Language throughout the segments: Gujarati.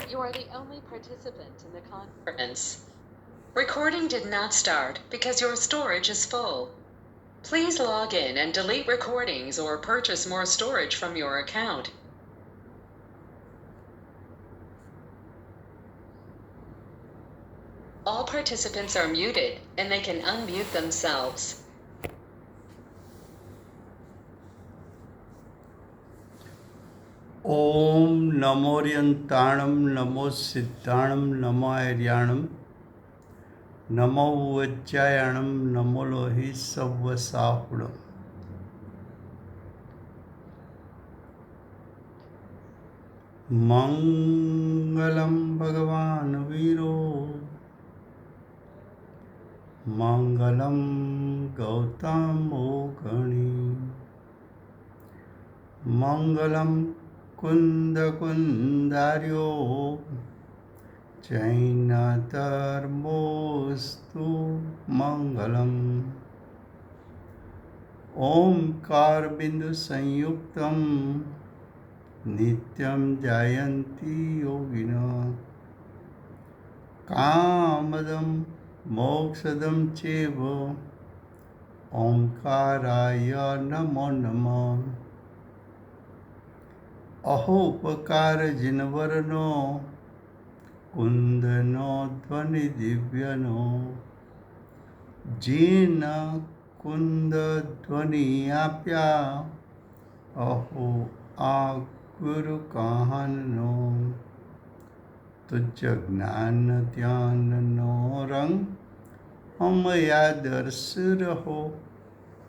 that you are the only participant in the conference. Recording did not start because your storage is full. Please log in and delete recordings or purchase more storage from your account. All participants are muted and they can unmute themselves. ओम नमोर्यंताणं नमो सिद्धाणं नमो आर्याणं नमो वज्रायणं नमो लोहि सव्वसाहुणम्। मंगलम भगवान वीरो मंगलम गौतमो गणी मंगलम कुंदकुंदार्यो जैनधर्मोस्तु मंगलम। ओंकार बिंदु संयुक्तम नित्यं जायन्ति योगिनः कामदं मोक्षदं चैव ओंकाराय नमो नमः। अहोपकार जिनवरनो कुंदनो ध्वनि दिव्यनो जीन कुंद ध्वनि आप्या अहो आ गुरु कहानो तुझ ज्ञान ध्यान नो रंग हम या दर्श रहो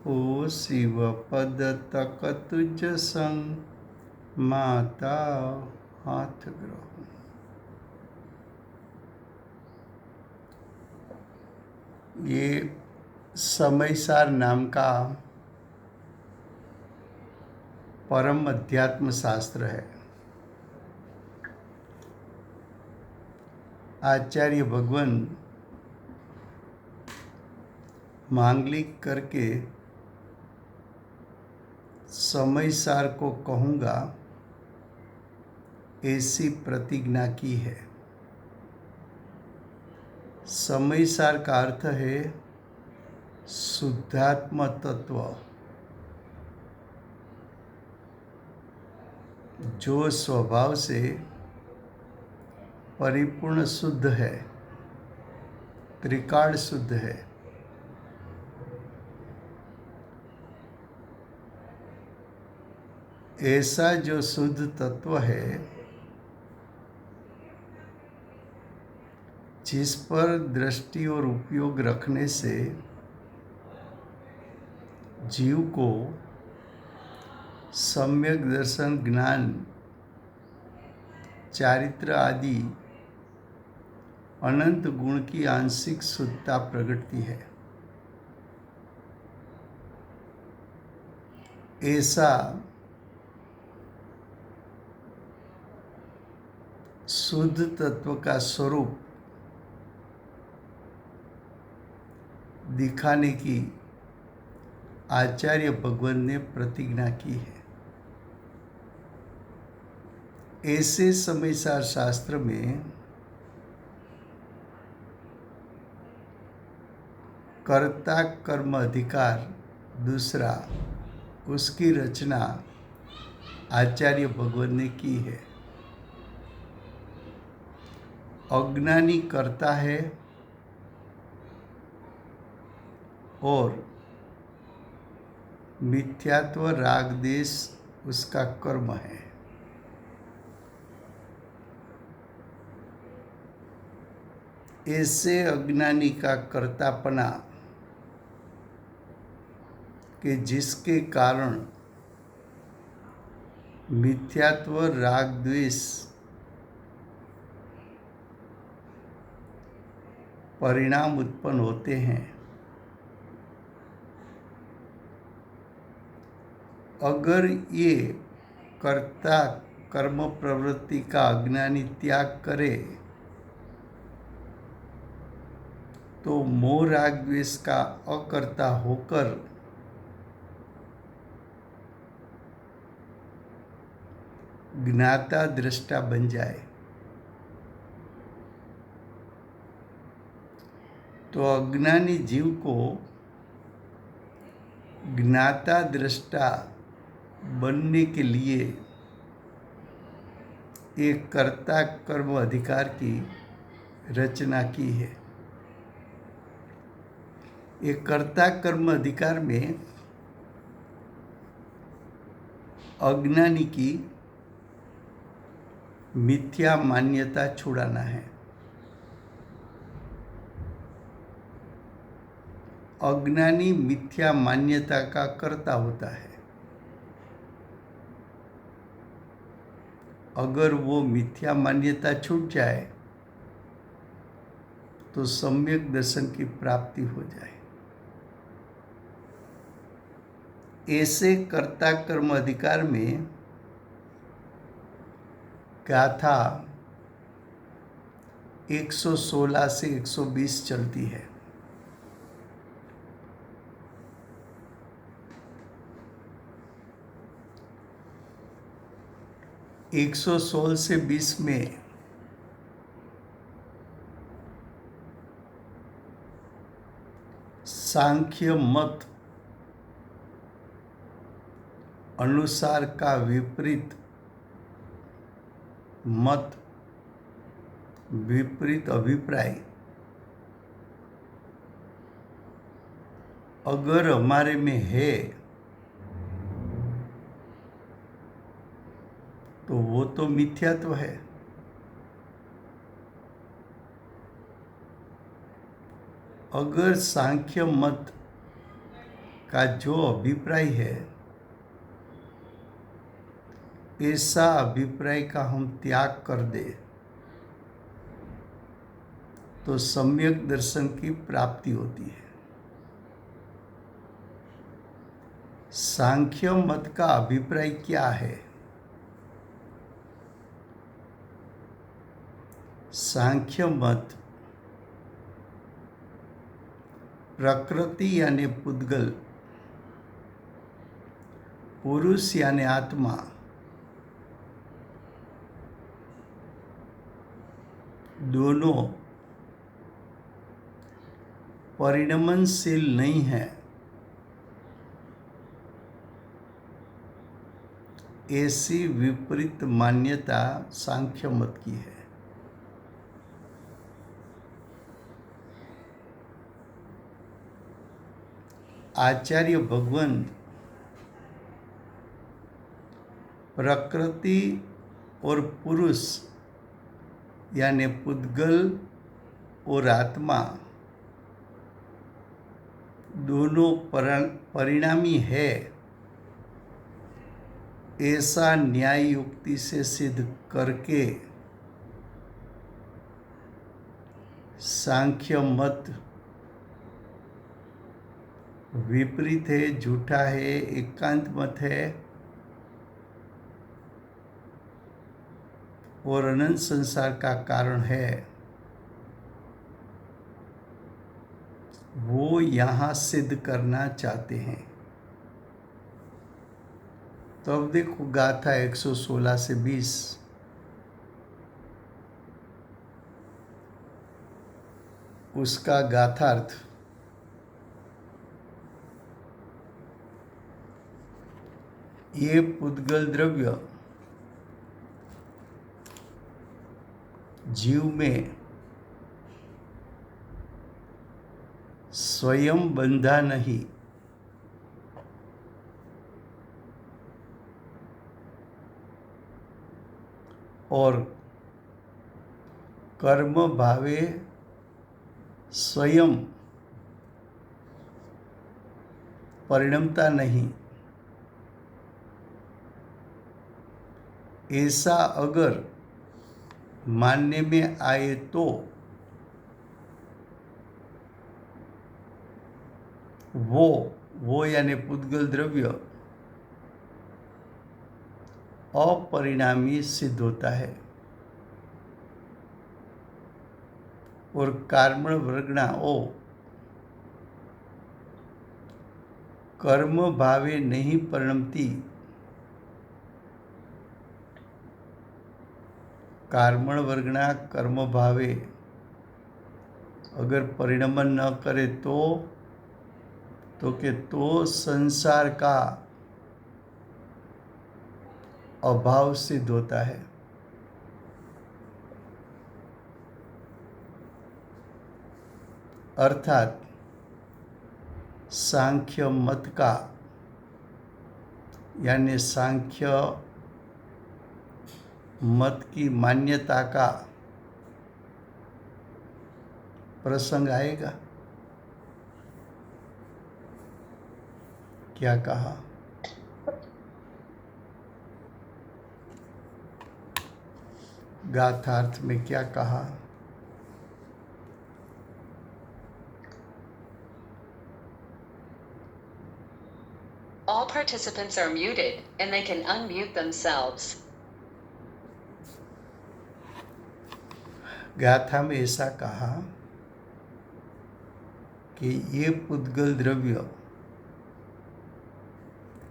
हो शिव पद तक तुझ संग माता हाथ ग्रहो। ये समयसार नाम का परम अध्यात्म शास्त्र है। आचार्य भगवान मांगलिक करके समयसार को कहूँगा ऐसी प्रतिज्ञा की है। समयसार का अर्थ है शुद्धात्म तत्व, जो स्वभाव से परिपूर्ण शुद्ध है, त्रिकाल शुद्ध है। ऐसा जो शुद्ध तत्व है जिस पर दृष्टि और उपयोग रखने से जीव को सम्यक दर्शन, ज्ञान, चारित्र आदि अनंत गुण की आंशिक शुद्धता प्रगटती है। ऐसा शुद्ध तत्व का स्वरूप दिखाने की आचार्य भगवान ने प्रतिज्ञा की है। ऐसे समयसार शास्त्र में कर्ता कर्म अधिकार दूसरा, उसकी रचना आचार्य भगवान ने की है। अज्ञानी करता है और मिथ्यात्व राग देश उसका कर्म है। ऐसे अज्ञानी का कर्तापना कि जिसके कारण मिथ्यात्व राग द्वेष परिणाम उत्पन्न होते हैं। अगर ये कर्ता कर्म प्रवृत्ति का अज्ञानी त्याग करे तो मोह राग द्वेष का अकर्ता होकर ज्ञाता दृष्टा बन जाए। तो अज्ञानी जीव को ज्ञाता दृष्टा बनने के लिए एक कर्ता कर्म अधिकार की रचना की है। एक कर्ता कर्म अधिकार में अज्ञानी की मिथ्या मान्यता छुड़ाना है। अज्ञानी मिथ्या मान्यता का कर्ता होता है। अगर वो मिथ्या मान्यता छूट जाए तो सम्यक दर्शन की प्राप्ति हो जाए। ऐसे कर्ता कर्म अधिकार में गाथा 116 से 120 चलती है। एक 116 से 20 में सांख्य मत अनुसार का विपरीत मत, विपरीत अभिप्राय अगर हमारे में है तो वो तो मिथ्यात्व है। अगर सांख्य मत का जो अभिप्राय है ऐसा अभिप्राय का हम त्याग कर दे तो सम्यक दर्शन की प्राप्ति होती है। सांख्य मत का अभिप्राय क्या है? सांख्य मत प्रकृति यानी पुद्गल, पुरुष यानी आत्मा, दोनों परिणमनशील नहीं है ऐसी विपरीत मान्यता सांख्य मत की है। आचार्य भगवंत प्रकृति और पुरुष यानी पुद्गल और आत्मा दोनों परिणामी है ऐसा न्याय युक्ति से सिद्ध करके सांख्य मत विपरीत है, झूठा है, एकांत मत है और अनंत संसार का कारण है, वो यहाँ सिद्ध करना चाहते हैं। तो अब देखो गाथा 116 से 20। उसका गाथार्थ ये पुद्गल द्रव्य जीव में स्वयं बंधा नहीं, और कर्म भावे स्वयं परिणमता नहीं, ऐसा अगर मानने में आए तो वो यानी पुद्गल द्रव्य अपरिणामी सिद्ध होता है और कार्मण वर्गणा कर्म भावे नहीं परिणमती, कार्मण वर्गणा कर्म भावे अगर परिणमन न करे तो कि तो संसार का अभाव सिद्ध होता है। अर्थात सांख्य मत का यानी सांख्य मत की मान्यता का प्रसंग आएगा। क्या कहा? गाथार्थ में क्या कहा? All participants are muted and they can unmute themselves. गाथा में ऐसा कहा कि ये पुद्गल द्रव्य,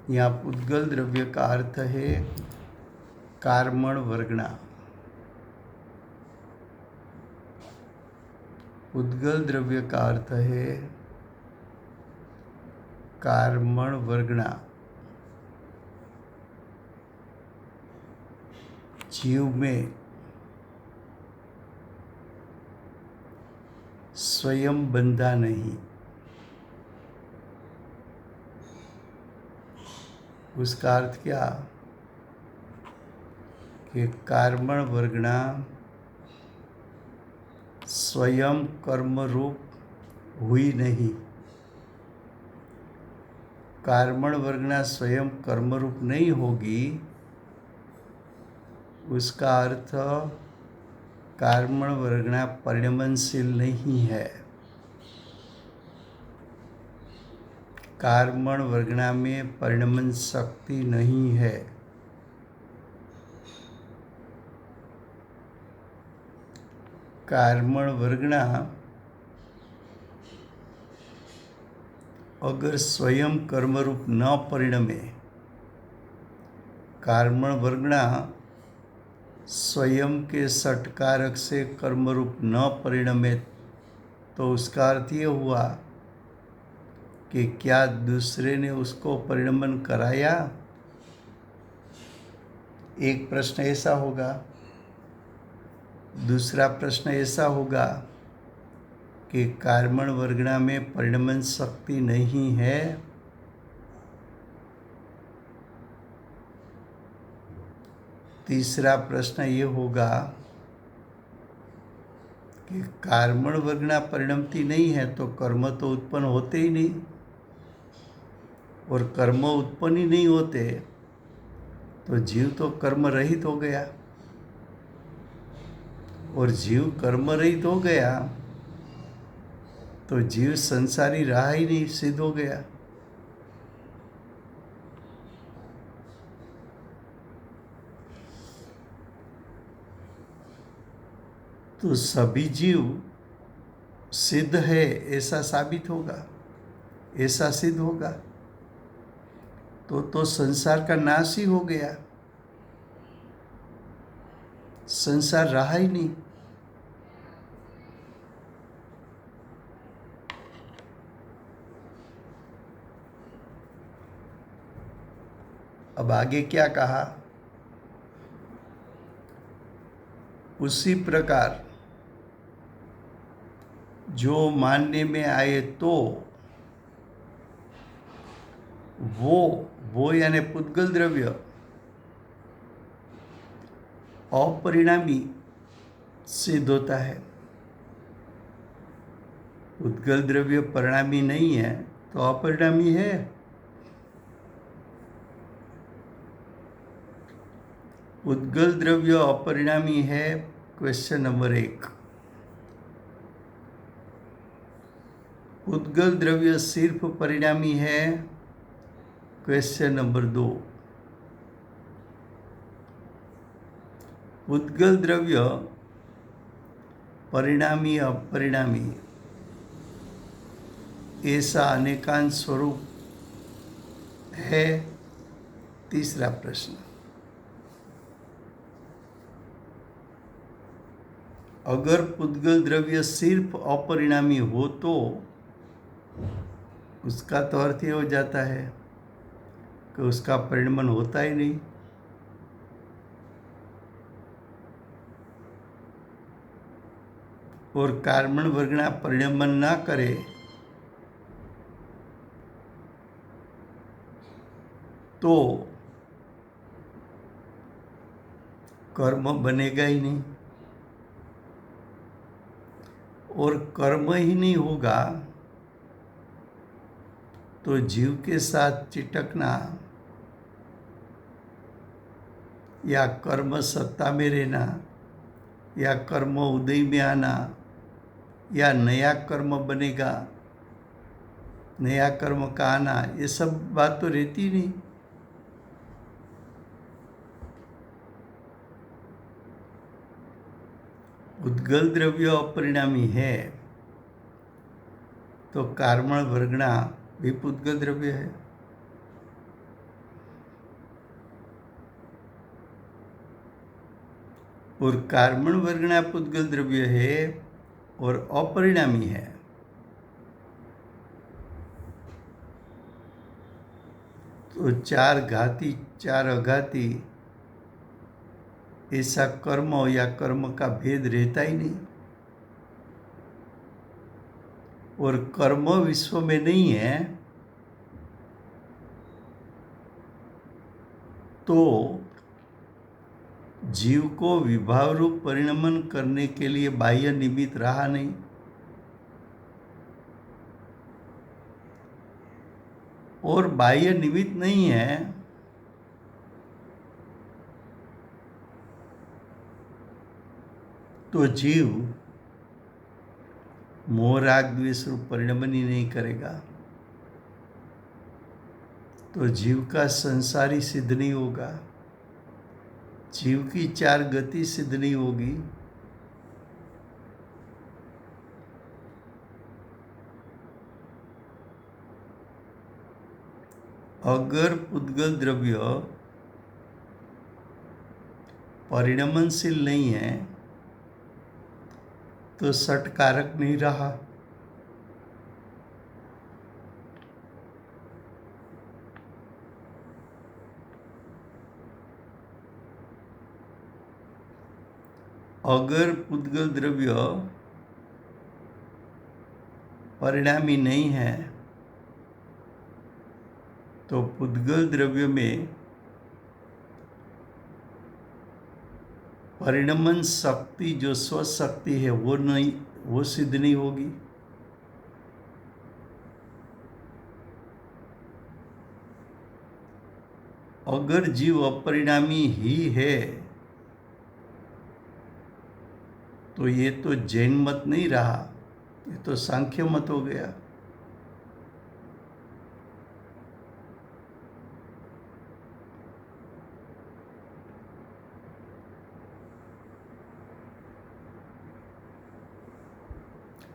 यहाँ पुद्गल द्रव्य का अर्थ है कार्मण वर्गणा। पुद्गल द्रव्य का अर्थ है कार्मण वर्गणा। जीव में स्वयं बंधा नहीं। उसका अर्थ क्या कि कार्मण वर्गणा स्वयं कर्म रूप हुई नहीं। कार्मण वर्गणा स्वयं कर्म रूप नहीं होगी, उसका अर्थ कार्मण वर्गणा परिणमनशील नहीं है। कार्मण वर्गणा में परिणमन शक्ति नहीं है। कार्मण वर्गणा अगर स्वयं कर्मरूप न परिणमे, कार्मण वर्गणा स्वयं के षटकारक से कर्मरूप न परिणमे, तो उसका अर्थ ये हुआ कि क्या दूसरे ने उसको परिणमन कराया? एक प्रश्न ऐसा होगा। दूसरा प्रश्न ऐसा होगा कि कार्मण वर्गणा में परिणमन शक्ति नहीं है। तीसरा प्रश्न ये होगा कि कार्मण वर्गणा परिणमती नहीं है तो कर्म तो उत्पन्न होते ही नहीं, और कर्म उत्पन्न ही नहीं होते तो जीव तो कर्म रहित हो गया, और जीव कर्म रहित हो गया तो जीव संसारी रहा ही नहीं, सिद्ध हो गया। तो सभी जीव सिद्ध है ऐसा साबित होगा, ऐसा सिद्ध होगा तो संसार का नाश ही हो गया, संसार रहा ही नहीं। अब आगे क्या कहा? उसी प्रकार जो मानने में आए तो वो यानी पुद्गल द्रव्य अपरिणामी सिद्ध होता है। पुद्गल द्रव्य परिणामी नहीं है तो अपरिणामी है। पुद्गल द्रव्य अपरिणामी है, क्वेश्चन नंबर 1। पुद्गल द्रव्य सिर्फ परिणामी है, क्वेश्चन नंबर 2। पुद्गल द्रव्य परिणामी अपरिणामी ऐसा अनेकांश स्वरूप है, तीसरा प्रश्न। अगर पुद्गल द्रव्य सिर्फ अपरिणामी हो तो उसका तो अर्थ ये हो जाता है कि उसका परिणमन होता ही नहीं। और कार्बन वर्गना परिणमन ना करे तो कर्म बनेगा ही नहीं, और कर्म ही नहीं होगा तो जीव के साथ चिटकना या कर्म सत्ता में रहना या कर्म उदय में आना या नया कर्म बनेगा, नया कर्म का आना, ये सब बात तो रहती नहीं। उद्गल द्रव्य अपरिणामी है तो कार्बन वर्गना भी पुद्गल द्रव्य है। और कार्बन वर्गना पुद्गल द्रव्य है और अपरिणामी है तो चार घाती चार अघाती ऐसा कर्म या कर्म का भेद रहता ही नहीं। और कर्म विश्व में नहीं है तो जीव को विभाव रूप परिणमन करने के लिए बाह्य निमित्त रहा नहीं। और बाह्य निमित्त नहीं है तो जीव मोह राग द्वेष रूप परिणमन ही नहीं करेगा, तो जीव का संसारी सिद्ध नहीं होगा, जीव की चार गति सिद्ध नहीं होगी। अगर पुद्गल द्रव्य परिणमनशील नहीं है तो सटकारक नहीं रहा। अगर पुद्गल द्रव्य परिणामी नहीं है तो पुद्गल द्रव्य में परिणमन शक्ति जो स्वशक्ति है वो सिद्ध नहीं होगी। अगर जीव अपरिणामी ही है तो ये तो जैन मत नहीं रहा, ये तो सांख्य मत हो गया।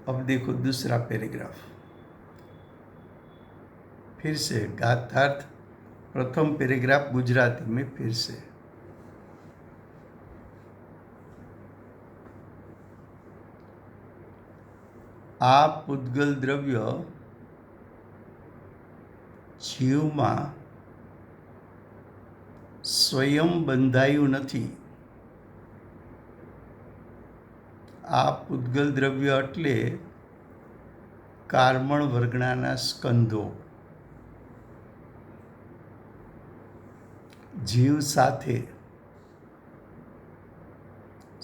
अब देखो दूसरा पैराग्राफ फिर से गाथार्थ प्रथम पैराग्राफ गुजराती में फिर से। आ पुद्गल द्रव्य जीवમાં સ્વયં બંધાયું નથી। આ પુદ્ગલ દ્રવ્ય એટલે કાર્બન વર્ગના સ્કંધો જીવ સાથે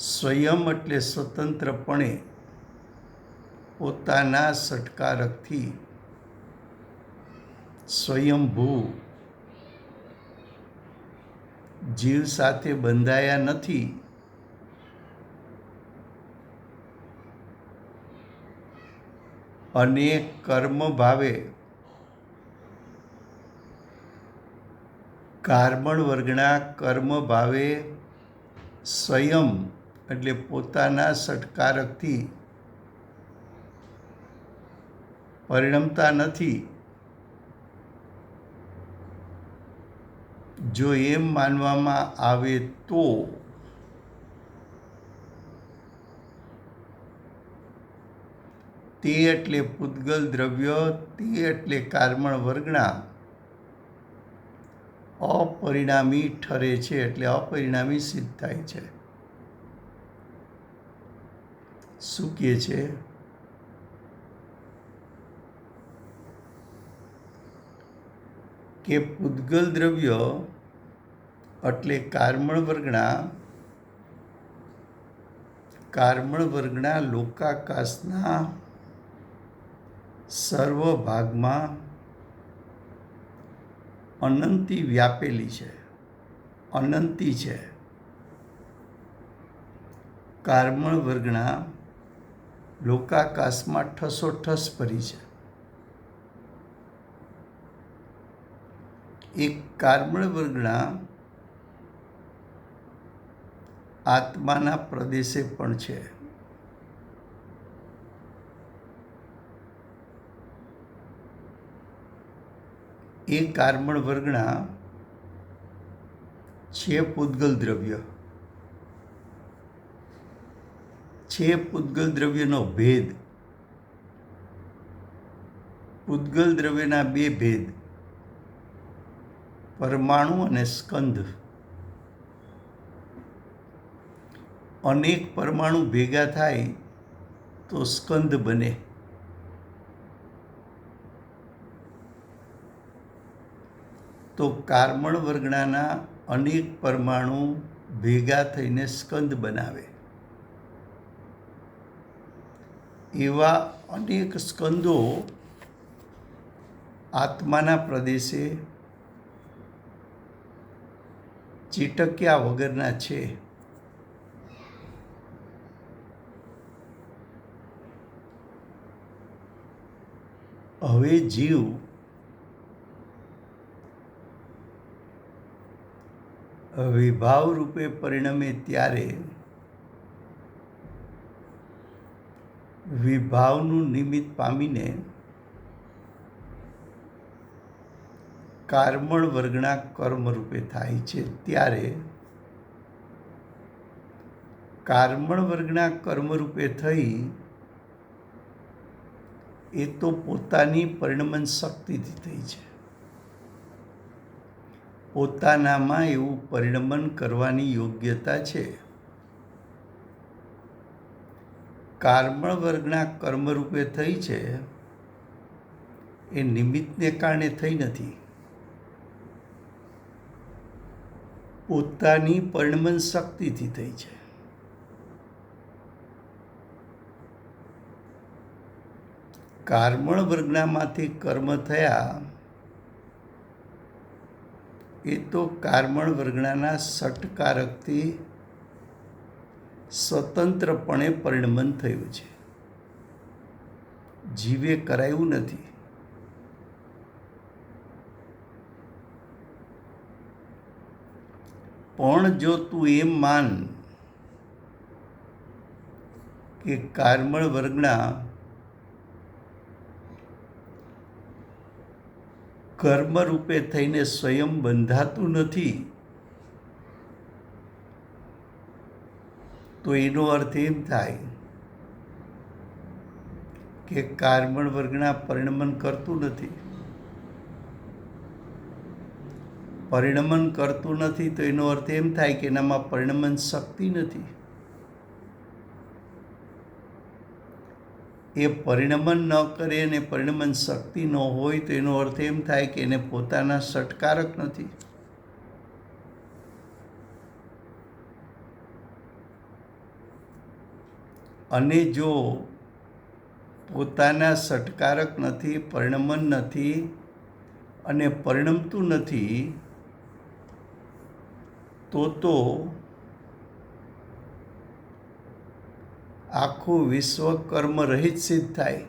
સ્વયં એટલે સ્વતંત્રપણે પોતાના સટકારકથી સ્વયંભૂ જીવ સાથે બંધાયા નથી અને કર્મ ભાવે કાર્બન વર્ગના કર્મ ભાવે સ્વયં એટલે પોતાના સટકારકથી પરિણમતા નથી। જો એમ માનવામાં આવે તો તે એટલે પૂતગલ દ્રવ્ય, તે એટલે કારમણ વર્ગના અપરિણામી ઠરે છે, એટલે અપરિણામી સિદ્ધ થાય છે. શું કહે છે? કે પૂતગલ દ્રવ્ય એટલે કારમણ વર્ગના લોકાકાશના સર્વ ભાગમાં અનંતી વ્યાપેલી છે, અનંતી છે. કારમણ વર્ગના લોકાકાશમાં ઠસોઠસ ભરી છે. એક કારમણ વર્ગના આત્માના પ્રદેશે પણ છે. એ કારમણ વર્ગના છે પૂતગલ દ્રવ્ય, છે પૂતગલ દ્રવ્યનો ભેદ. પૂતગલ દ્રવ્યના બે ભેદ, પરમાણુ અને સ્કંદ. અનેક પરમાણુ ભેગા થાય તો સ્કંદ બને. તો કારમણ વર્ગના અનેક પરમાણુ ભેગા થઈને સ્કંદ બનાવે. એવા અનેક સ્કંદો આત્માના પ્રદેશે ચીટક્યા વગરના છે. હવે જીવ વિભાવ રૂપે પરિણમે ત્યારે વિભાવનું નિમિત્ત પામીને કારમણ વર્ગના કર્મ રૂપે થાય છે. ત્યારે કારમણ વર્ગના કર્મ રૂપે થઈ એ તો પોતાની પરિણમન શક્તિથી થઈ છે. પોતાનામાં એવું પરિણમન કરવાની યોગ્યતા છે. કારમણ વર્ગના કર્મ રૂપે થઈ છે એ નિમિત્તને કારણે થઈ નથી. પોતાની પરિણમન શક્તિથી થઈ છે. કારમણ વર્ગનામાંથી કર્મ થયા એ તો કારમણ વર્ગના ષટકારકથી સ્વતંત્રપણે પરિણમન થયું છે. જીવે કરાયું નથી. પણ જો તું એમ માન કે કારમણ વર્ગના કર્મ રૂપે થઈને સ્વયં બંધાતું નથી, તો એનો અર્થ એમ થાય કે કારમણ વર્ગના પરિણમન કરતું નથી. પરિણમન કરતું નથી તો એનો અર્થ એમ થાય કે એનામાં પરિણમન શક્તિ નથી. એ પરિણમન ન કરે અને પરિણમન શક્તિ ન હોય તો એનો અર્થ એમ થાય કે એને પોતાના ષટકારક નથી. અને જો પોતાના ષટકારક નથી, પરિણમન નથી અને પરિણમતું નથી તો આખું વિશ્વ કર્મ રહિત સિદ્ધ થાય.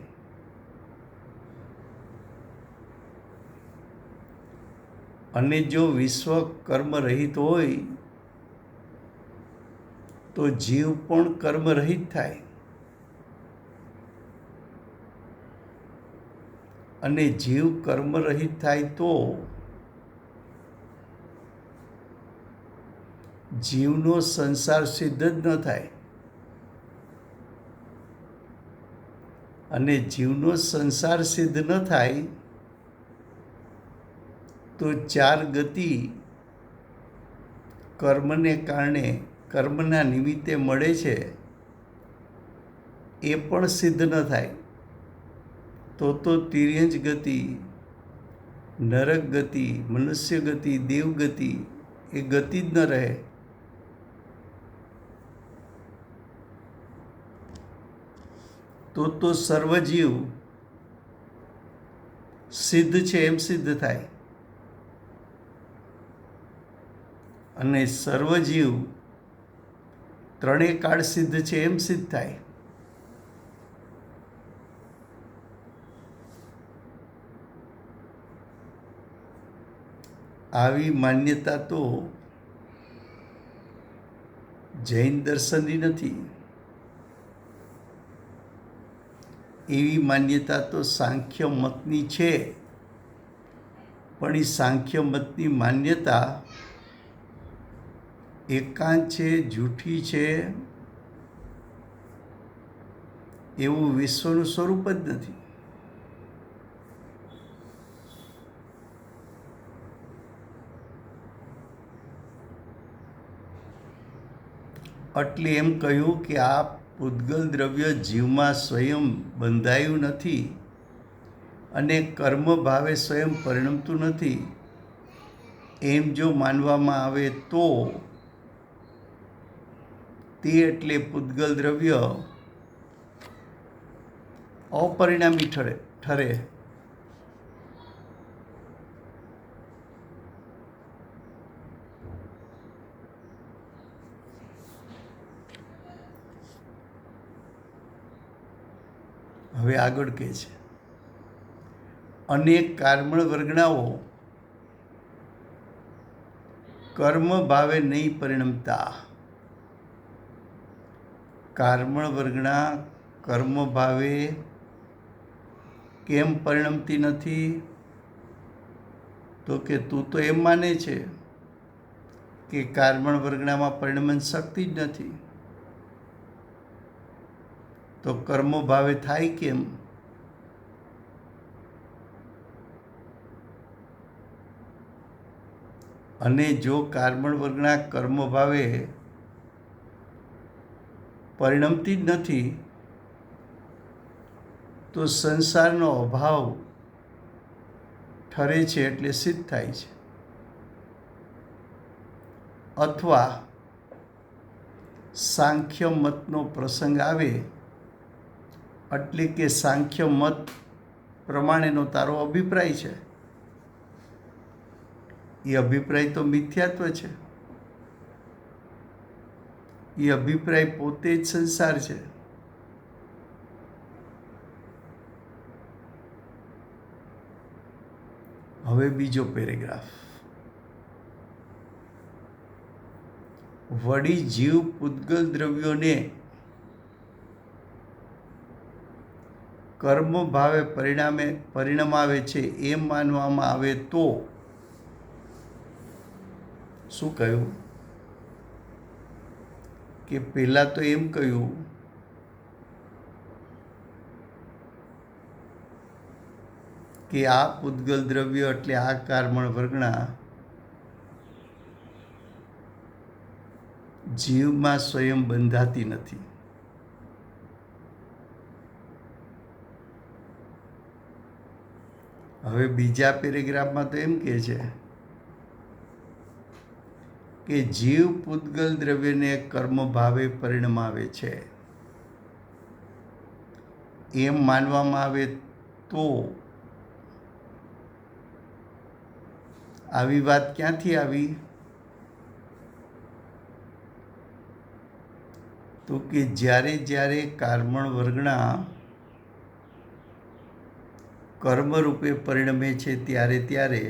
અને જો વિશ્વ કર્મ રહિત હોય તો જીવ પણ કર્મ રહિત થાય. અને જીવ કર્મ રહિત થાય તો જીવનો સંસાર સિદ્ધ જ ન થાય. અને જીવનો સંસાર સિદ્ધ ન થાય તો ચાર ગતિ કર્મને કારણે કર્મના નિમિત્તે મળે છે એ પણ સિદ્ધ ન થાય તો તિર્યંજ ગતિ, નરક ગતિ, મનુષ્ય ગતિ, દેવ ગતિ એ ગતિ જ ન રહે. તો સર્વજીવ સિદ્ધ છે એમ સિદ્ધ થાય અને સર્વજીવ ત્રણેય કાળ સિદ્ધ છે એમ સિદ્ધ થાય. આવી માન્યતા તો જૈન દર્શનની નથી. એવી માન્યતા તો સાંખ્ય મતની છે, પણ એ સાંખ્ય મતની માન્યતા એકાંત છે, જૂઠી છે એવું વિશ્વનું સ્વરૂપ જ નથી. એટલે એમ કહ્યું કે આ પૂતગલ દ્રવ્ય જીવમાં સ્વયં બંધાયું નથી અને કર્મ ભાવે સ્વયં પરિણમતું નથી એમ જો માનવામાં આવે તો તે એટલે પૂતગલ દ્રવ્ય અપરિણામી ઠરે. હવે આગળ કહે છે, અનેક કારમણ વર્ગણાઓ કર્મ ભાવે નહીં પરિણમતા. કારમણ વર્ગણા કર્મ ભાવે કેમ પરિણમતી નથી? તો કે તું તો એમ માને છે કે કારમણ વર્ગણામાં પરિણમન શક્તિ જ નથી, તો કર્મ ભાવે થાય કેમ? અને જો કારમણ વર્ગના કર્મ ભાવે પરિણમતી જ નથી તો સંસારનો અભાવ ઠરે છે એટલે સિદ્ધ થાય છે. અથવા સાંખ્ય મતનો પ્રસંગ આવે એટલે કે સાંખ્ય મત પ્રમાણેનો તારો અભિપ્રાય છે, એ અભિપ્રાય તો મિથ્યાત્વ છે. એ અભિપ્રાય પોતે જ સંસાર છે. હવે બીજો પેરેગ્રાફ. વળી જીવ પૂતગલ દ્રવ્યોને કર્મ ભાવે પરિણમાવે છે એમ માનવામાં આવે તો શું કહ્યું? કે પહેલાં તો એમ કહ્યું કે આ પૂતગલ દ્રવ્ય એટલે આ કારમણ વર્ગણા જીવમાં સ્વયં બંધાતી નથી. હવે બીજા પેરેગ્રાફમાં તો એમ કહે છે કે જીવ પૂતગલ દ્રવ્યને કર્મ ભાવે પરિણમાવે છે એમ માનવામાં આવે તો આવી વાત ક્યાંથી આવી? તો કે જ્યારે કારમણ વર્ગણા કર્મરૂપે પરિણમે છે ત્યારે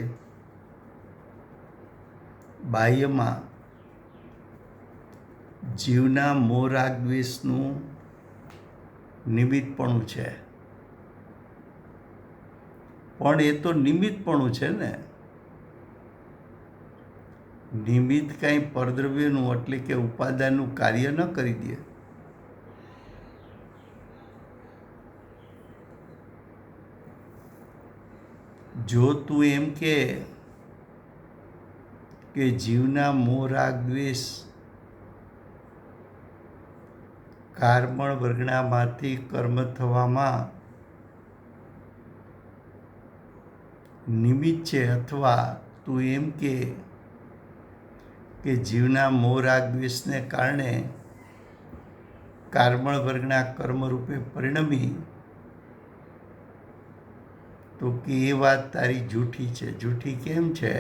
બાહ્યમાં જીવના મોહ રાગ દ્વેષનું નિમિત્તપણું છે. પણ એ તો નિમિત્તપણું છે ને, નિમિત્ત કાંઈ પરદ્રવ્યનું એટલે કે ઉપાદાનનું કાર્ય ન કરી દે. જો તું એમ કે જીવના મોહ રાગ દ્વેષ કારમણ વર્ગણામાંથી કર્મ થવામાં નિમિત્ત છે, અથવા તું એમ કે જીવના મોહ રાગ દ્વેષને કારણે કારમણ વર્ગના કર્મરૂપે પરિણમી, તો કે એ વાત તારી જૂઠી છે. જૂઠી કેમ છે?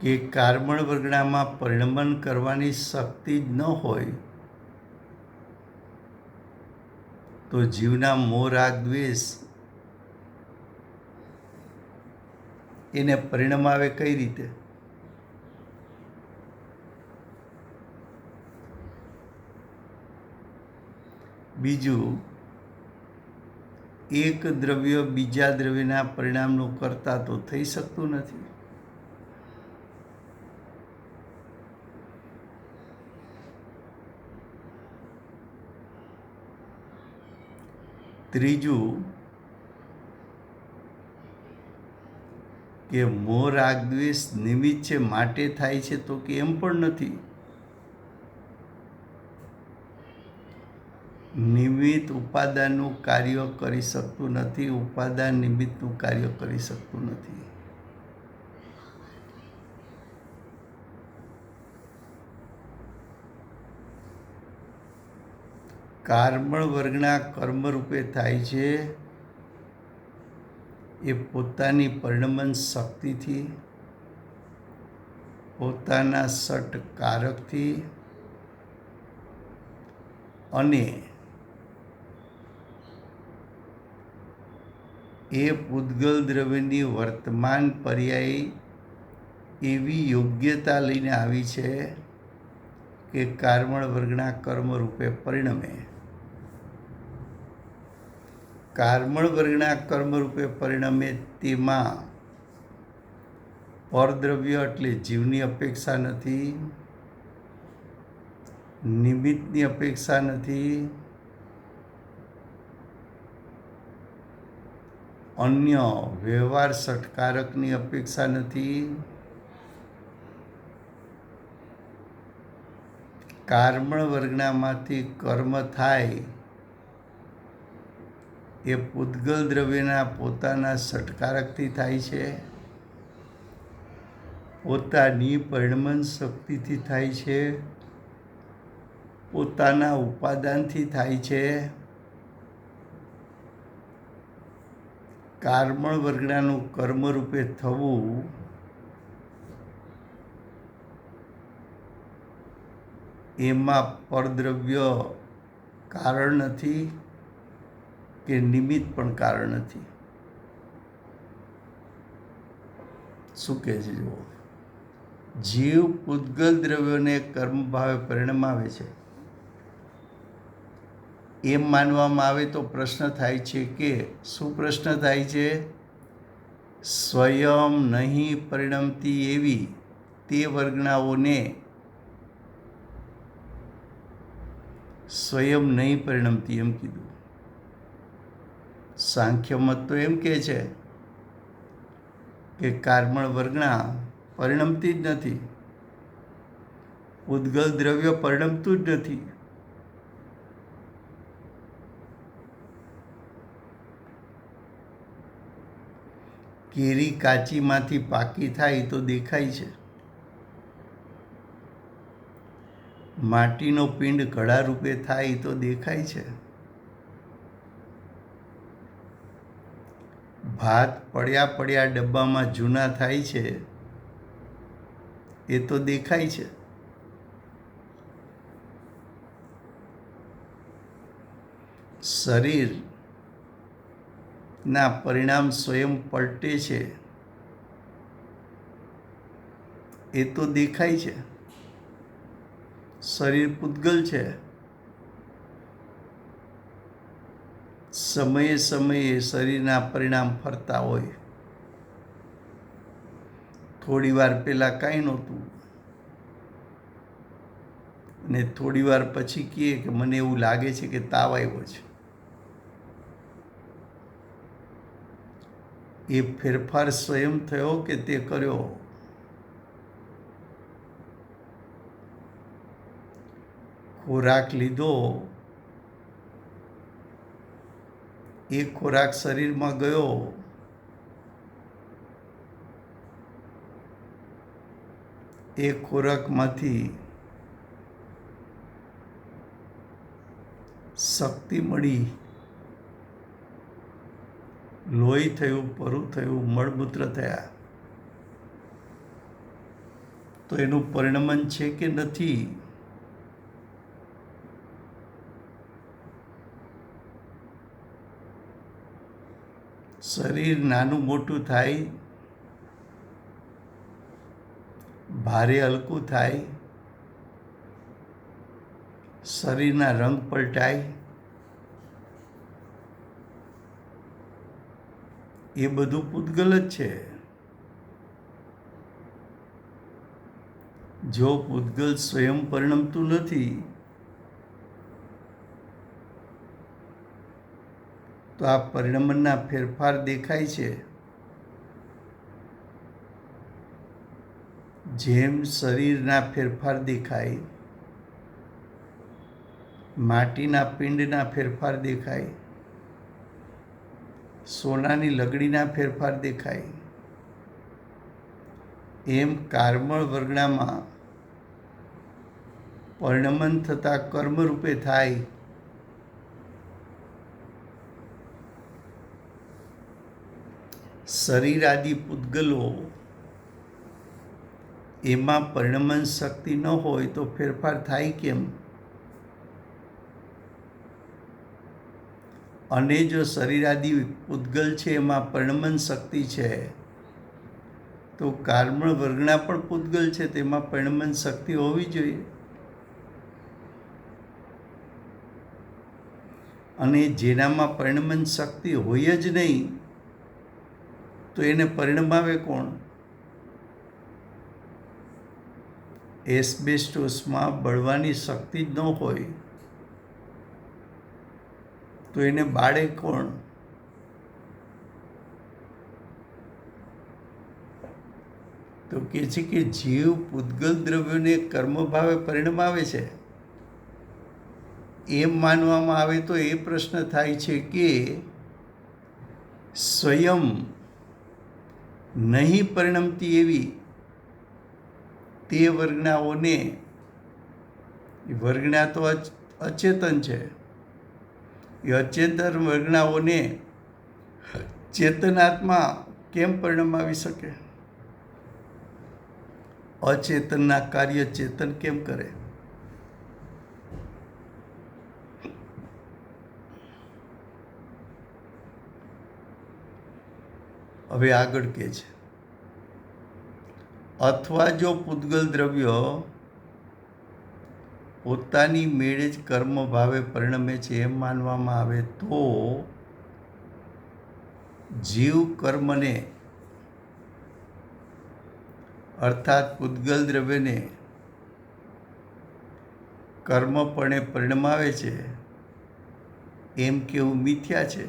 કે કારમણ વર્ગણામાં પરિણમન કરવાની શક્તિ જ ન હોય તો જીવના મોહ રાગ દ્વેષ એને પરિણમાવે કઈ રીતે? બીજું, એક દ્રવ્ય બીજા દ્રવ્યના પરિણામનું કરતા તો થઈ શકતું નથી. ત્રીજું, કે મોહ રાગ દ્વેષ નિમિત્ત છે માટે થાય છે, તો કે એમ પણ નથી. નિમિત્ત ઉપાદાનનું કાર્ય કરી શકતું નથી. ઉપાદાન નિમિત્તનું કાર્ય કરી શકતું નથી. કારમણ વર્ગના કર્મરૂપે થાય છે એ પોતાની પરિણમન શક્તિથી, પોતાના સટ કારકથી અને એ પૂતગલ દ્રવ્યની વર્તમાન પર્યાયી એવી યોગ્યતા લઈને આવી છે કે કારમણ વર્ગના કર્મરૂપે પરિણમે. કારમણ વર્ગના કર્મરૂપે પરિણમે તેમાં પરદ્રવ્ય એટલે જીવની અપેક્ષા નથી, નિમિત્તની અપેક્ષા નથી, અન્ય વ્યવહાર સટકારકની અપેક્ષા નથી. કારમણ વર્ગનામાંથી કર્મ થાય એ પૂતગલ દ્રવ્યના પોતાના સટકારકથી થાય છે, પોતાની પરિણમન શક્તિથી થાય છે, પોતાના ઉપાદાનથી થાય છે. કારમણ વર્ગનાનું કર્મરૂપે થવું એમાં પરદ્રવ્ય કારણ નથી કે નિમિત્ત પણ કારણ નથી. શું કહે છે જુઓ? જીવ પૂતગલ દ્રવ્યોને કર્મ ભાવે પરિણમાવે છે એમ માનવામાં આવે તો પ્રશ્ન થાય છે કે શું પ્રશ્ન થાય છે? સ્વયં નહીં પરિણમતી એવી તે વર્ગણાઓને સ્વયં નહીં પરિણમતી એમ કીધું. સાંખ્ય મત તો એમ કહે છે કે કારમણ વર્ગણા પરિણમતી જ નથી, પૂતગલ દ્રવ્ય પરિણમતું જ નથી. કેરી કાચીમાંથી પાકી થાય તો દેખાય છે, માટીનો પિંડ ઘડા રૂપે થાય તો દેખાય છે, ભાત પડ્યા પડ્યા ડબ્બામાં જૂના થાય છે એ તો દેખાય છે. શરીરના પરિણામ સ્વયં પલટે છે એ તો દેખાય છે. શરીર પૂતગલ છે, સમયે સમયે શરીરના પરિણામ ફરતા હોય. થોડી વાર પહેલાં કાંઈ નહોતું અને થોડી વાર પછી કહે કે મને એવું લાગે છે કે તાવ આવ્યો છે. એ ફેરફાર સ્વયં થયો કે તે કર્યો? ખોરાક લીધો, એ ખોરાક શરીરમાં ગયો, એ ખોરાકમાંથી શક્તિ મળી, લોહી થયું, પરુ થયું, મળમૂત્ર થયા, તો એનું પરિણમન છે કે નથી? શરીર નાનું મોટું થાય, ભારે હલકું થાય, શરીરના રંગ પલટાય, એ બધું પૂતગલ જ છે. જો પૂતગલ સ્વયં પરિણમતું નથી, તો આ પરિણમનના ફેરફાર દેખાય છે. જેમ શરીરના ફેરફાર દેખાય, માટીના પિંડના ફેરફાર દેખાય, સોનાની લગડીના ફેરફાર દેખાય, એમ કારમળ વર્ગણામાં પરિણમન થતા કર્મરૂપે થાય. શરીર આદિ પૂતગલો એમાં પરિણમન શક્તિ ન હોય તો ફેરફાર થાય કેમ? અને જો શરીર આદિ પૂતગલ છે એમાં પરિણમન શક્તિ છે, તો કારમળ વર્ગના પણ પૂતગલ છે તેમાં પરિણમન શક્તિ હોવી જોઈએ. અને જેનામાં પરિણમન શક્તિ હોય જ નહીં, તો એને પરિણમાવે કોણ? એસ્બેસ્ટોસમાં બળવાની શક્તિ જ ન હોય તો એને બાળે કોણ? તો કહે છે કે જીવ પૂતગલ દ્રવ્યોને કર્મભાવે પરિણમાવે છે. એમ માનવામાં આવે તો એ પ્રશ્ન થાય છે કે સ્વયં નહીં પરિણમતી એવી તે વર્ગણાઓને, વર્ગણા તો અચેતન છે, એ અચેતન વર્ગણાઓને ચેતનાત્મા કેમ પરિણમાવી શકે? અચેતનના કાર્ય ચેતન કેમ કરે? હવે આગળ કહે છે, અથવા જો પૂતગલ દ્રવ્ય પોતાની મેળે જ કર્મ ભાવે પરિણમે છે એમ માનવામાં આવે તો જીવ કર્મને અર્થાત પૂતગલ દ્રવ્યને કર્મપણે પરિણમાવે છે એમ કેવું મિથ્યા છે.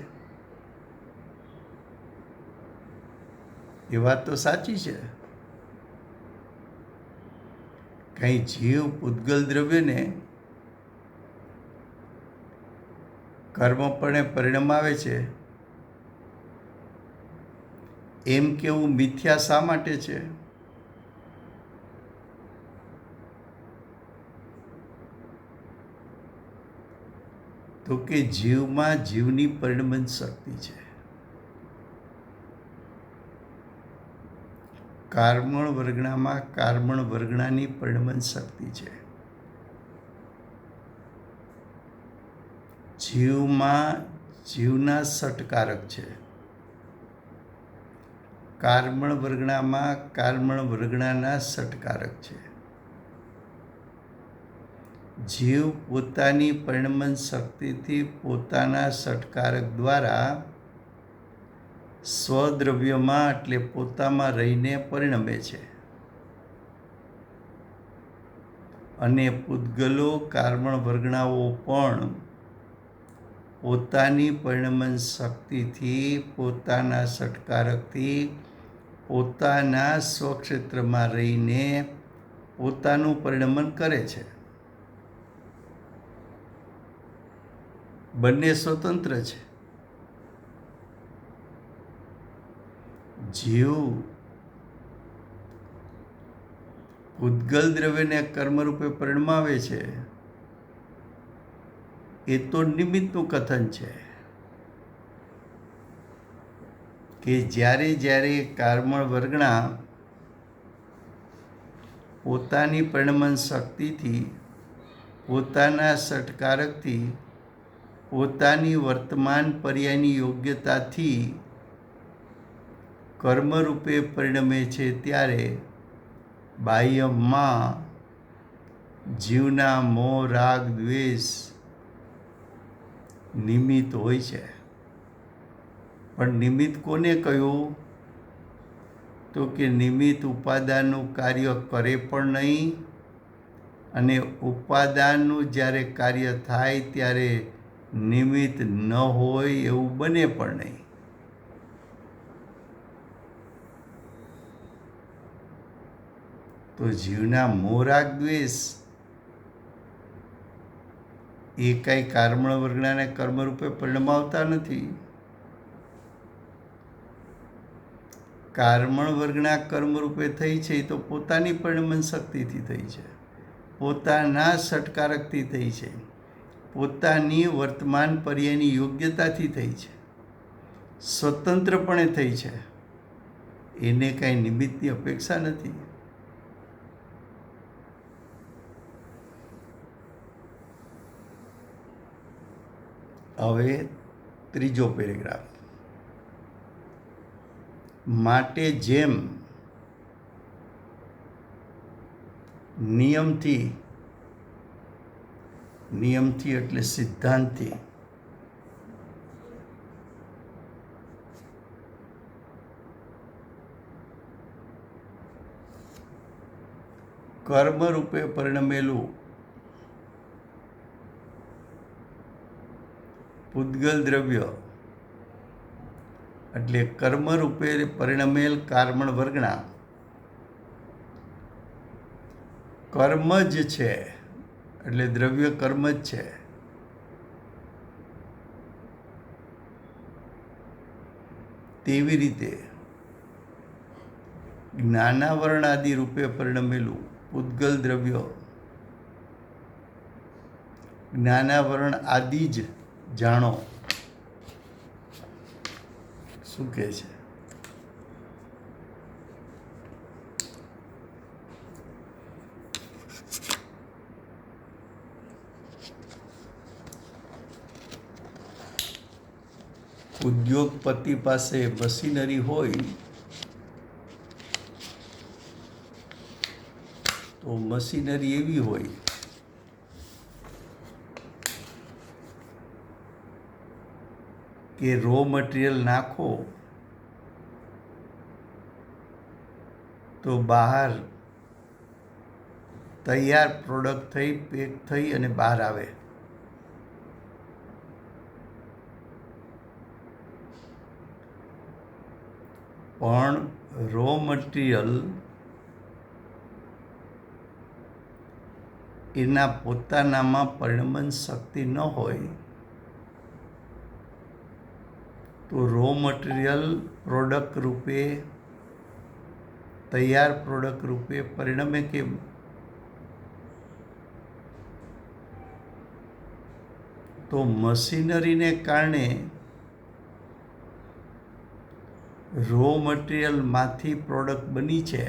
એ વાત તો સાચી છે. કઈ જીવ પૂતગલ દ્રવ્યને કર્મપણે પરિણમાવે છે એમ કેવું મિથ્યા શા માટે છે? તો કે જીવમાં જીવની પરિણમન શક્તિ છે. કારમણ વર્ગણામાં કારમણ વર્ગણાની પરિણમન શક્તિ છે. જીવમાં જીવના સટકારક છે. કારમણ વર્ગણામાં કારમણ વર્ગણાના સટકારક છે. જીવ પોતાની પરિણમન શક્તિથી પોતાના સટકારક દ્વારા સ્વદ્રવ્યમાં એટલે પોતામાં રહીને પરિણમે છે. અને પૂતગલો કારમણ વર્ગણાઓ પણ પોતાની પરિણમન શક્તિથી, પોતાના સટકારકથી, પોતાના સ્વક્ષેત્રમાં રહીને પોતાનું પરિણમન કરે છે. બંને સ્વતંત્ર છે. જીવ પૂતગલ દ્રવ્યને કર્મરૂપે પરિણમાવે છે એ તો નિમિત્તનું કથન છે કે જ્યારે જ્યારે કારમણ વર્ગણા પોતાની પરિણમન શક્તિથી, પોતાના સટકારકથી, પોતાની વર્તમાન પર્યાયની યોગ્યતાથી કર્મરૂપે પરિણમે છે ત્યારે બાહ્યમાં જીવના મોહ, રાગ, દ્વેષ નિમિત્ત હોય છે. પણ નિમિત્ત કોને કહ્યું? તો કે નિમિત્ત ઉપાદાનનું કાર્ય કરે પણ નહીં, અને ઉપાદાનનું જ્યારે કાર્ય થાય ત્યારે નિમિત્ત ન હોય એવું બને પણ નહીં. તો જીવના મોહ, રાગ, દ્વેષ એ કાંઈ કારમણ વર્ગણાને કર્મરૂપે પરિણમાવતા નથી. કારમણ વર્ગણા કર્મરૂપે થઈ છે એ તો પોતાની પરિણમન શક્તિથી થઈ છે, પોતાના સટકારકથી થઈ છે, પોતાની વર્તમાન પર્યાયની યોગ્યતાથી થઈ છે, સ્વતંત્રપણે થઈ છે. એને કાંઈ નિમિત્તની અપેક્ષા નથી. હવે ત્રીજો પેરેગ્રાફ. માટે જેમ નિયમથી એટલે સિદ્ધાંતથી કર્મરૂપે પરિણમેલું પૂતગલ દ્રવ્ય એટલે કર્મરૂપે પરિણમેલ કારમણ વર્ગણા કર્મ જ છે, એટલે દ્રવ્ય કર્મ જ છે. તેવી રીતે જ્ઞાનાવરણ આદિ રૂપે પરિણમેલું પૂતગલ દ્રવ્ય જ્ઞાનાવરણ આદિ જ જાણો. શું કહે છે? ઉદ્યોગપતિ પાસે મશીનરી હોય તો મશીનરી એવી હોય કે રો મટીરિયલ નાખો તો બહાર તૈયાર પ્રોડક્ટ થઈ, પેક થઈ અને બહાર આવે. પણ રો મટીરિયલ એના પોતાનામાં પરિણમન શક્તિ ન હોય તો રો મટીરિયલ પ્રોડક્ટ રૂપે, તૈયાર પ્રોડક્ટ રૂપે પરિણમે કેમ? તો મશીનરીને કારણે રો મટીરિયલમાંથી પ્રોડક્ટ બની છે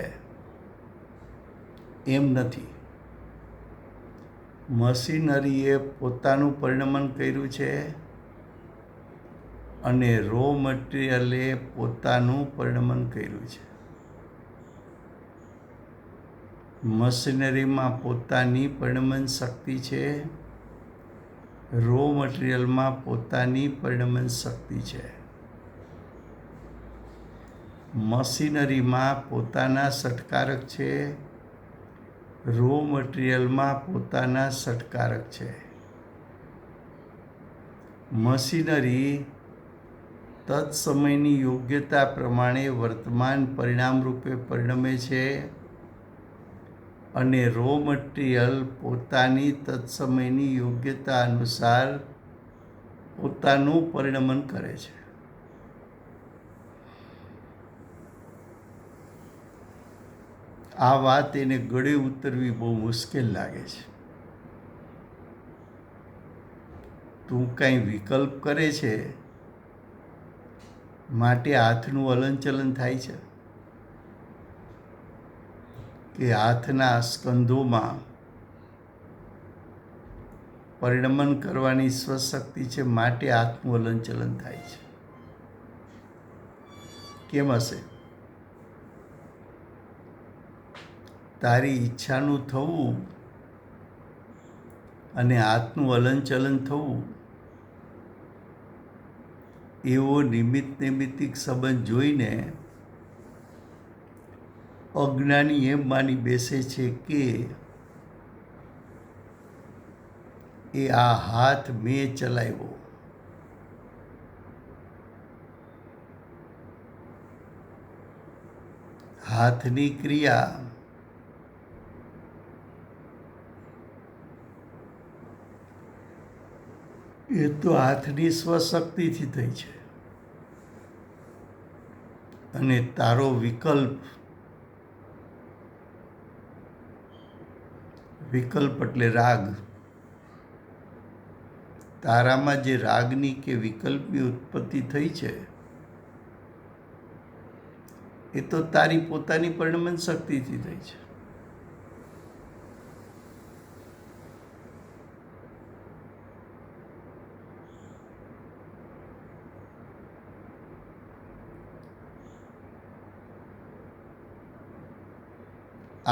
એમ નથી. મશીનરીએ પોતાનું પરિણમન કર્યું છે અને રો મટીરિયલે પોતાનું પરિણમન કર્યું છે. મશીનરીમાં પોતાની પરિણમન શક્તિ છે, રો મટીરિયલમાં પોતાની પરિણમન શક્તિ છે. મશીનરીમાં પોતાના સટકારક છે, રો મટીરિયલમાં પોતાના સટકારક છે. મશીનરી તત્સમયની યોગ્યતા પ્રમાણે વર્તમાન પરિણામ રૂપે પરિણમે છે અને રો મટીરિયલ પોતાની તત્સમયની યોગ્યતા અનુસાર પોતાનું પરિણમન કરે છે. આ વાત એને ગળે ઉતરવી બહુ મુશ્કેલ લાગે છે. તું કાંઈ વિકલ્પ કરે છે માટે હાથનું હલનચલન થાય છે કે હાથના સ્કંધોમાં પરિણમન કરવાની સ્વશક્તિ છે માટે હાથનું હલનચલન થાય છે. કેમ હશે? તારી ઈચ્છાનું થવું અને હાથનું હલનચલન થવું એવો નૈમિત્તિક સંબંધ જોઈને અજ્ઞાની એમ માની બેસે છે કે એ આ હાથ મેં ચલાવ્યો. હાથની ક્રિયા એ તો હાથની સ્વશક્તિથી થઈ છે અને તારો વિકલ્પ એટલે રાગ, તારામાં જે રાગની કે વિકલ્પની ઉત્પત્તિ થઈ છે એ તો તારી પોતાની પરિણમન શક્તિથી થઈ છે.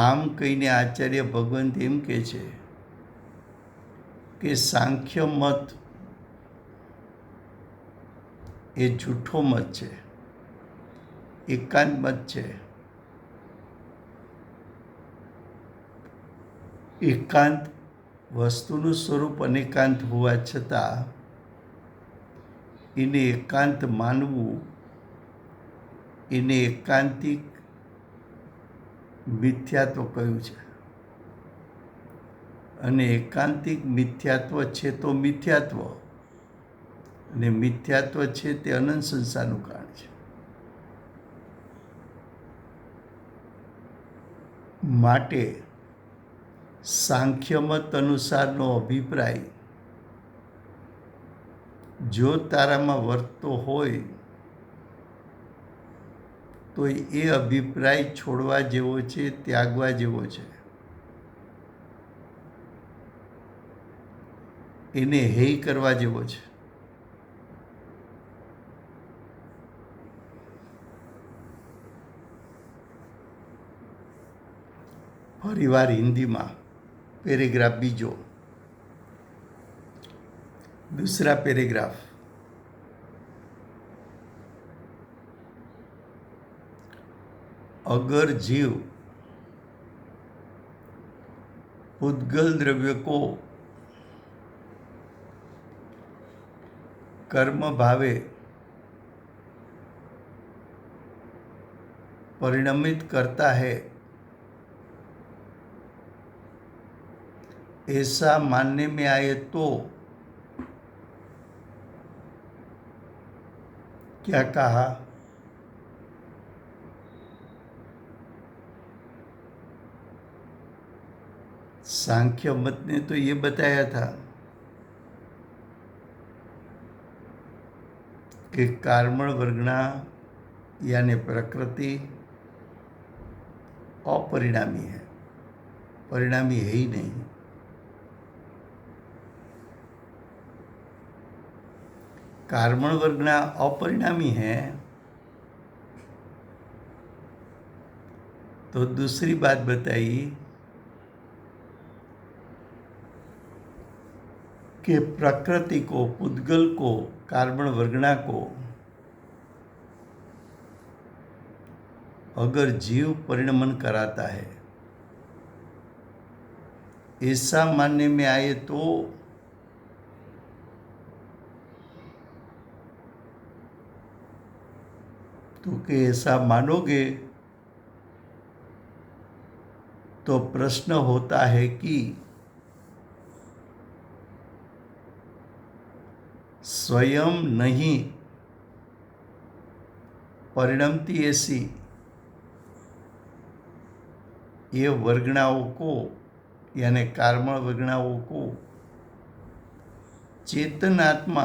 આમ કહીને આચાર્ય ભગવંત એમ કહે છે કે સાંખ્ય મત એ જૂઠો મત છે, એકાંત મત છે. એકાંત વસ્તુનું સ્વરૂપ અનેકાંત હોવા છતાં એને એકાંત માનવું એને એકાંતિક મિથ્યાત્વ કહ્યું છે. અને એકાંતિક મિથ્યાત્વ છે તો મિથ્યાત્વ, અને મિથ્યાત્વ છે તે અનંત સંસારનું કારણ છે. માટે સાંખ્યમત અનુસારનો અભિપ્રાય જો તારામાં વર્તતો હોય તો એ અભિપ્રાય છોડવા જેવો છે, ત્યાગવા જેવો છે. એને હેય કરવા જેવો છે. ફરીવાર હિન્દીમાં પેરેગ્રાફ બીજો, दूसरा पैराग्राफ. अगर जीव उद्गल द्रव्य को कर्म भावे परिणमित करता है ऐसा मानने में आए तो क्या कहा? सांख्य मत ने तो ये बताया था कि कार्मण वर्गना यानी प्रकृति अपरिणामी है, परिणामी है ही नहीं. कार्मण वर्गना अपरिणामी है तो दूसरी बात बताई कि प्रकृति को, पुद्गल को, कार्बन वर्गना को अगर जीव परिणमन कराता है ऐसा मानने में आए तो तो कि ऐसा मानोगे तो प्रश्न होता है कि स्वयं नहीं परिणमती ऐसी ये वर्गणाओं को यानी कार्मण वर्गणाओं को चेतनात्मा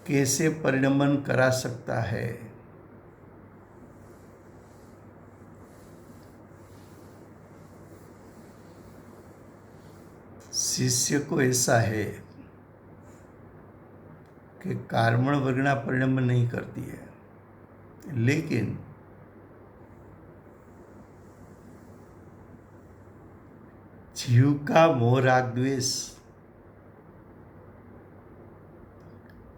कैसे परिणमन करा सकता है। शिष्य को ऐसा है कि कार्मण वर्गणा परिणमन नहीं करती है, लेकिन जीव का मोह राग द्वेष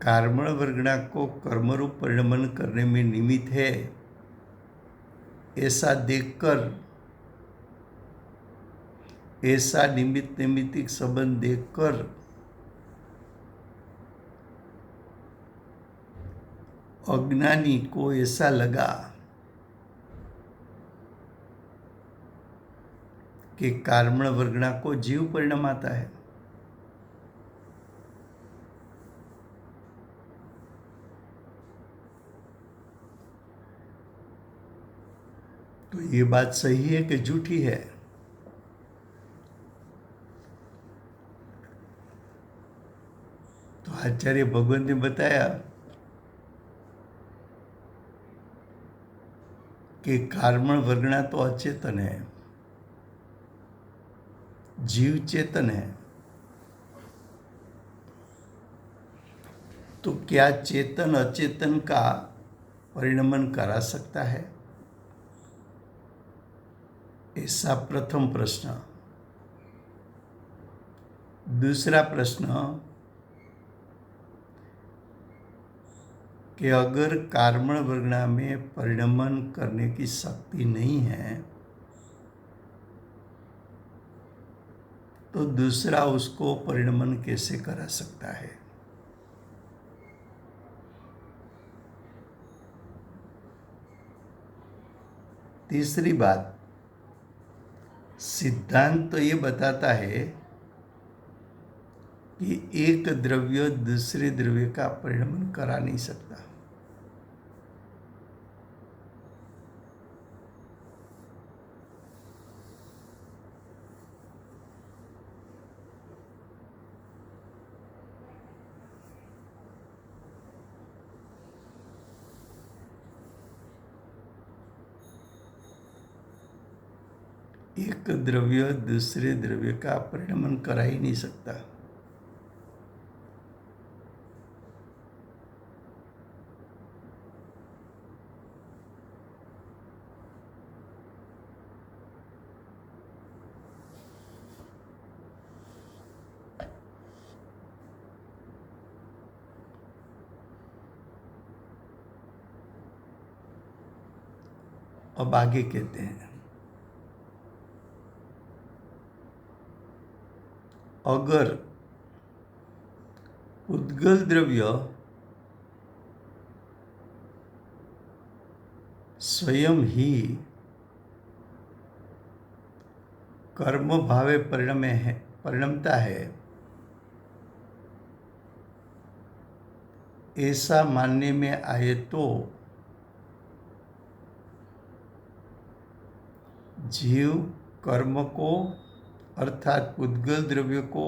कार्मण वर्गणा को कर्मरूप परिणमन करने में निमित्त है, ऐसा देखकर, ऐसा निमित्त नैमित्तिक संबंध देखकर अज्ञानी को ऐसा लगा कि कार्मण वर्गणा को जीव परिणमाता है। तो ये बात सही है कि झूठी है? तो आचार्य भगवत ने बताया कि कार्मण वर्गणा तो अचेतन है, जीव चेतन है। तो क्या चेतन अचेतन का परिणमन करा सकता है? ऐसा प्रथम प्रश्न। दूसरा प्रश्न कि अगर कार्मण वर्गणा में परिणमन करने की शक्ति नहीं है तो दूसरा उसको परिणमन कैसे करा सकता है? तीसरी बात, सिद्धांत तो ये बताता है कि एक द्रव्य दूसरे द्रव्य का परिणमन करा नहीं सकता। एक द्रव्य दूसरे द्रव्य का परिणमन करा ही नहीं सकता। अब आगे कहते हैं, अगर उद्गल द्रव्य स्वयं ही कर्म भावे परिणमता है, ऐसा मानने में आए तो जीव कर्म को अर्थात उद्गल द्रव्य को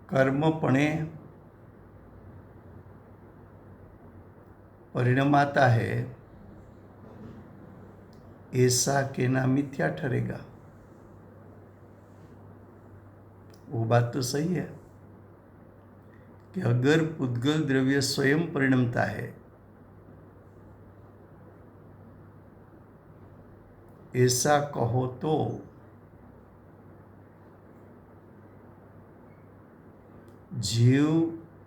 कर्मपणे परिणमाता है, ऐसा कहना मिथ्या ठहरेगा। वो बात तो सही है कि अगर उद्गल द्रव्य स्वयं परिणमता है, ऐसा कहो तो जीव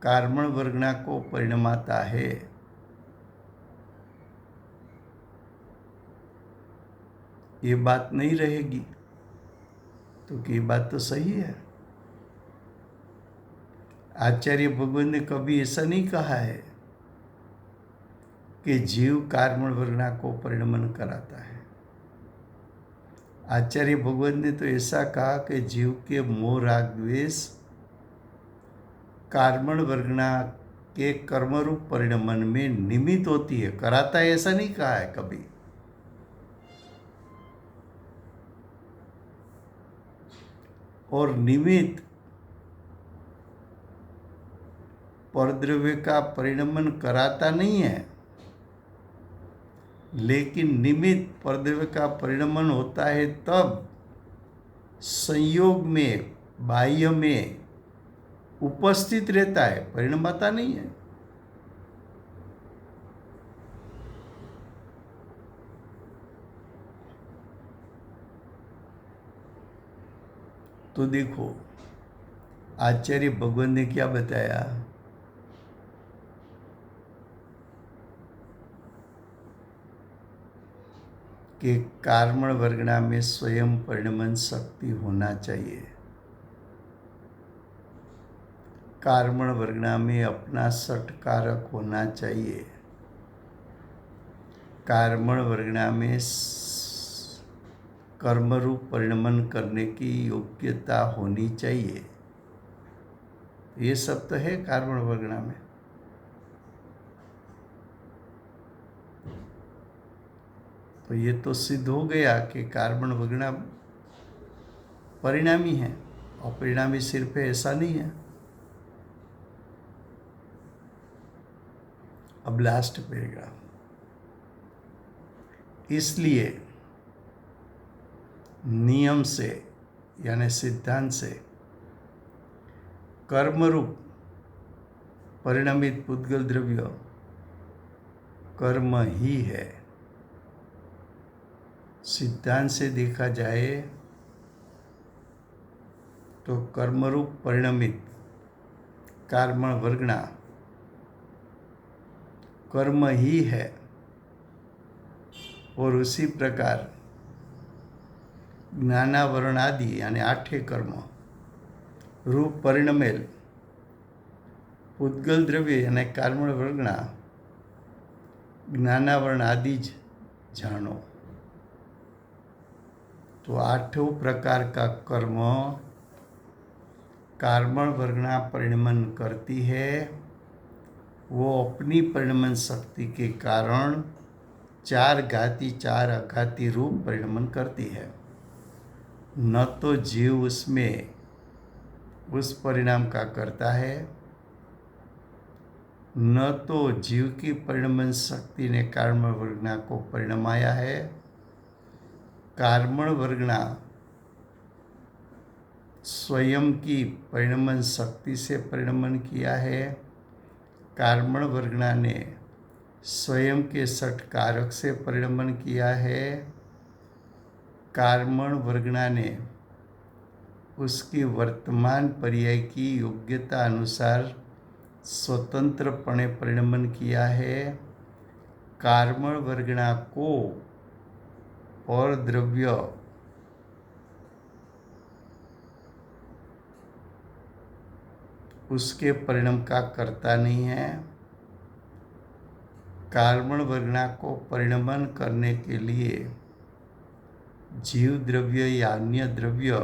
कार्मण वर्गणा को परिणमाता है, ये बात नहीं रहेगी। तो ये बात तो सही है। आचार्य भगवान ने कभी ऐसा नहीं कहा है कि जीव कार्मण वर्गणा को परिणमन कराता है। आचार्य भगवान ने तो ऐसा कहा कि जीव के मोह राग द्वेष कार्मण वर्गणा के कर्मरूप परिणमन में निमित्त होती है, कराता है ऐसा नहीं कहा है कभी। और निमित्त परद्रव्य का परिणमन कराता नहीं है, लेकिन निमित्त परद्रव्य का परिणमन होता है तब संयोग में, बाह्य में उपस्थित रहता है, परिणमाता नहीं है। तो देखो आचार्य भगवान ने क्या बताया कि कार्मण वर्गणा में स्वयं परिणमन शक्ति होना चाहिए। कार्मण वर्गणा में अपना सटकारक होना चाहिए। कार्मण वर्गणा में कर्मरूप परिणमन करने की योग्यता होनी चाहिए। ये सब तो है कार्मण वर्गणा में। तो ये तो सिद्ध हो गया कि कार्बन वर्गणा परिणामी है, और परिणामी सिर्फ है ऐसा नहीं है। अब लास्ट पैराग्राफ, इसलिए नियम से यानी सिद्धांत से कर्मरूप परिणामित पुद्गल द्रव्य कर्म ही है। सिद्धांत से देखा जाए तो कर्मरूप परिणमित कार्मण वर्गणा कर्म ही है, और उसी प्रकार ज्ञानावरण आदि यानी 8 कर्म रूप परिणमेल पुद्गल द्रव्य यानी कार्मण वर्गणा ज्ञानावरण आदि ज जानो। तो 8 प्रकार का कर्म कार्मण वर्गणा परिणमन करती है। वो अपनी परिणमन शक्ति के कारण 4 घाती 4 अघाती रूप परिणमन करती है। न तो जीव उसमें उस परिणाम का करता है, न तो जीव की परिणमन शक्ति ने कार्मण वर्गणा को परिणमाया है। कार्मण वर्गणा स्वयं की परिणमन शक्ति से परिणमन किया है। कार्मण वर्गणा ने स्वयं के सटकारक से परिणमन किया है। कार्मण वर्गणा ने उसकी वर्तमान पर्याय की योग्यता अनुसार स्वतंत्रपणे परिणमन किया है। कार्मण वर्गणा को और द्रव्य उसके परिणाम का कर्ता नहीं है। कार्मण वर्गणा को परिणमन करने के लिए जीव द्रव्य या अन्य द्रव्य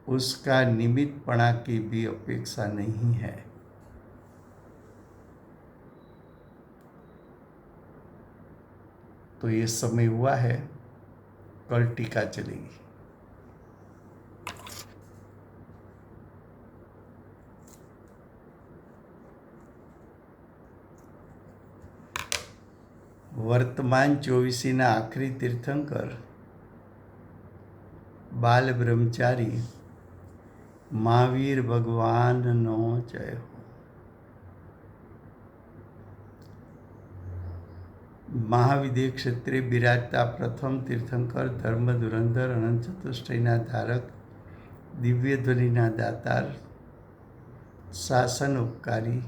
उसका निमित्तपणा की भी अपेक्षा नहीं है। तो ये समय हुआ है, कल टीका चलेगी। वर्तमान 24 आखरी तीर्थंकर बाल ब्रह्मचारी महावीर भगवान नो जय हो। महाविद्य क्षेत्रे बिराजता प्रथम तीर्थंकर धर्म धुरंधर अनंत चतुष्टयना धारक दिव्य ध्वनिना दातार शासन उपकारी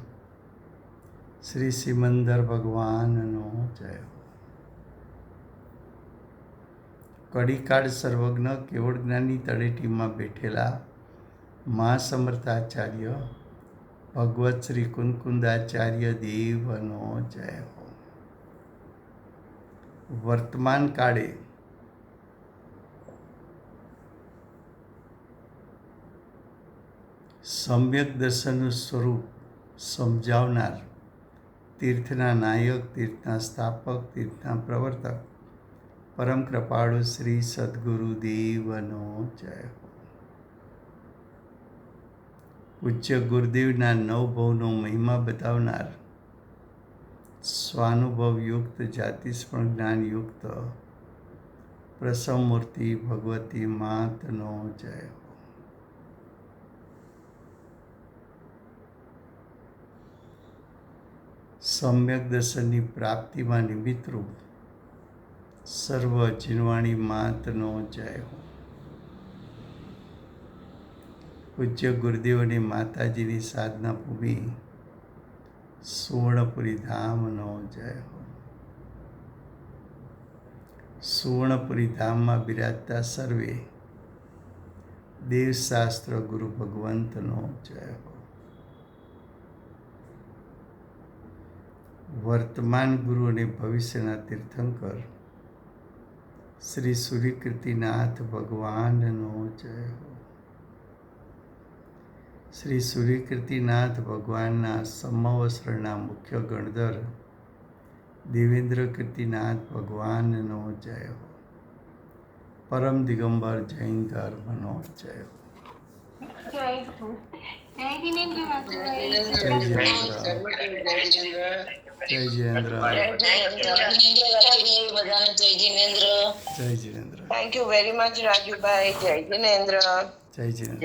श्री सिमंदर भगवान नो जय हो। કડીકાળ સર્વજ્ઞ કેવળ જ્ઞાની તળેટીમાં બેઠેલા મહાસમર્થાચાર્ય ભગવત શ્રી કુંકુંદાચાર્ય દેવનો જય હો. વર્તમાન કાળે સમ્યક દર્શનનું સ્વરૂપ સમજાવનાર તીર્થના નાયક, તીર્થના સ્થાપક, તીર્થના પ્રવર્તક પરમ કૃપાળુ શ્રી સદગુરુ દેવનો જય હો. પૂજ્ય ગુરુદેવના નવ ભવનો મહિમા બતાવનાર સ્વાનુભવ યુક્ત, જાતિસ્મરણ જ્ઞાન યુક્ત પ્રસવમૂર્તિ ભગવતી માતનો જય હો. સમ્યક દર્શનની પ્રાપ્તિમાં નિમિત્તરૂપ સર્વ જીનવાણી માતનો જય હો. પૂજ્ય ગુરુદેવ અને માતાજીની સાધના ભૂમિ સુવર્ણપુરી ધામનો જય હો. સુવર્ણપુરી ધામમાં બિરાજતા સર્વે દેવશાસ્ત્ર ગુરુ ભગવંતનો જય હો. વર્તમાન ગુરુ અને ભવિષ્યના તીર્થંકર શ્રી સૂર્યકીર્તિનાથ ભગવાનનો જય હો. શ્રી સૂર્યકીર્તિનાથ ભગવાનના સમવસ્ત્રના મુખ્ય ગણધર દેવેન્દ્ર કીર્તિનાથ ભગવાનનો જય હો. પરમ દિગંબર જૈન ધર્મનો જય હો. જય જિનેન્દ્ર. જય Jinendra. Thank you very much, Rajubai. Jai Jinendra. જય જિનેન્દ્ર.